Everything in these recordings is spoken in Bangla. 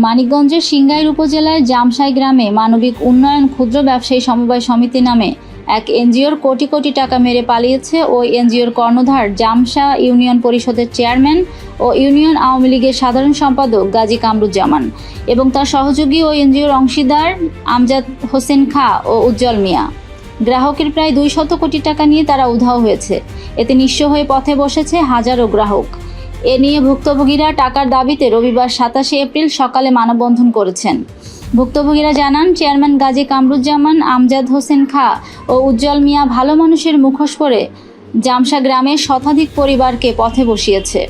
মানিকগঞ্জের সিংগাইর উপজেলার জামসাই গ্রামে মানবিক উন্নয়ন ক্ষুদ্র ব্যবসায়ী সমবায় সমিতি নামে এক এনজিওর কোটি কোটি টাকা মেরে পালিয়েছে ওই এনজিওর কর্ণধার জামসা ইউনিয়ন পরিষদের চেয়ারম্যান ও ইউনিয়ন আওয়ামী লীগের সাধারণ সম্পাদক গাজী কামরুজ্জামান এবং তার সহযোগী ওই এনজিওর অংশীদার আমজাদ হোসেন খাঁ ও উজ্জ্বল মিয়া। গ্রাহকের প্রায় 200 কোটি টাকা নিয়ে তারা উধাও হয়েছে। এতে নিঃস্ব হয়ে পথে বসেছে হাজারো গ্রাহক। এ নিয়ে ভুক্তভোগীরা টাকার দাবিতে রবিবার 27 এপ্রিল সকালে মানববন্ধন করেছেন। ভুক্তভোগীরা জানান, চেয়ারম্যান গাজী কামরুজ্জামান, আমজাদ হোসেন খাঁ ও উজ্জ্বল মিয়া ভালো মানুষের মুখোশ পরে জামসা গ্রামের শতাধিক পরিবারকে পথে বসিয়েছে।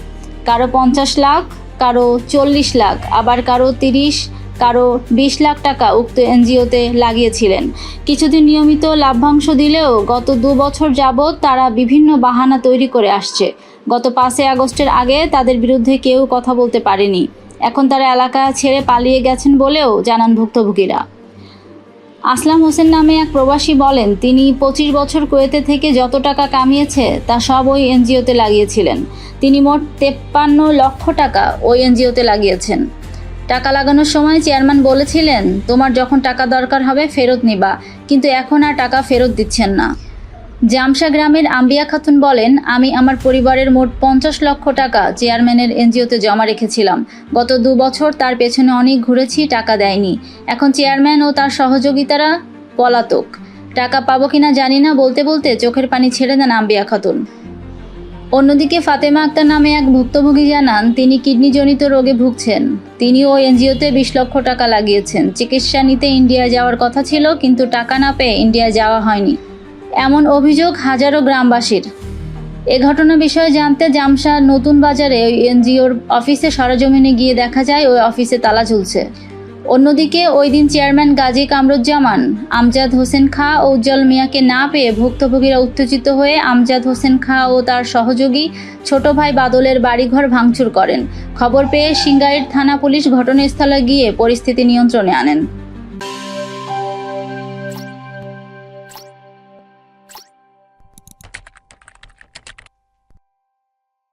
কারো 50 লাখ, কারো 40 লাখ, আবার কারো 30, কারো 20 লাখ টাকা উক্ত এনজিওতে লাগিয়েছিলেন। কিছুদিন নিয়মিত লাভ্যাংশ দিলেও গত 2 বছর যাবৎ তারা বিভিন্ন বাহানা তৈরি করে আসছে। গত 5 আগস্টের আগে তাদের বিরুদ্ধে কেউ কথা বলতে পারেনি। এখন তারা এলাকা ছেড়ে পালিয়ে গেছেন বলেও জানান ভুক্তভোগীরা। আসলাম হোসেন নামে এক প্রবাসী বলেন, তিনি 25 বছর কুয়েতে থেকে যত টাকা কামিয়েছে তা সব ওই এনজিওতে লাগিয়েছিলেন। তিনি মোট 53 লক্ষ টাকা ওই এনজিওতে লাগিয়েছেন। টাকা লাগানোর সময় চেয়ারম্যান বলেছিলেন, তোমার যখন টাকা দরকার হবে ফেরত নিবা, কিন্তু এখন আর টাকা ফেরত দিচ্ছেন না। জামসা গ্রামের আম্বিয়া খাতুন বলেন, আমি আমার পরিবারের মোট 50 লক্ষ টাকা চেয়ারম্যানের এনজিওতে জমা রেখেছিলাম। গত 2 বছর তার পেছনে অনেক ঘুরেছি, টাকা দেয়নি। এখন চেয়ারম্যান ও তার সহযোগিতারা পলাতক। টাকা পাবো কিনা জানি না বলতে বলতে চোখের পানি ছেড়ে দেন আম্বিয়া খাতুন। অন্যদিকে ফাতেমা আক্তার নামে এক ভুক্তভোগী জানান, তিনি কিডনিজনিত রোগে ভুগছেন। তিনি ওই এনজিওতে 20 লক্ষ টাকা লাগিয়েছেন। চিকিৎসা নিতে ইন্ডিয়া যাওয়ার কথা ছিল, কিন্তু টাকা না পেয়ে ইন্ডিয়া যাওয়া হয়নি, এমন অভিযোগ হাজারো গ্রামবাসীর। এ ঘটনা বিষয়ে জানতে জামসা নতুন বাজারে ওই এনজিওর অফিসে সরেজমিনে গিয়ে দেখা যায় ওই অফিসে তালা ঝুলছে। অন্যদিকে ওই দিন চেয়ারম্যান গাজী কামরুজ্জামান, আমজাদ হোসেন খাঁ ও উজ্জ্বল মিয়াকে না পেয়ে ভুক্তভোগীরা উত্তেজিত হয়ে আমজাদ হোসেন খাঁ ও তার সহযোগী ছোট ভাই বাদলের বাড়িঘর ভাঙচুর করেন। খবর পেয়ে সিংগাইর থানা পুলিশ ঘটনাস্থলে গিয়ে পরিস্থিতি নিয়ন্ত্রণে আনেন।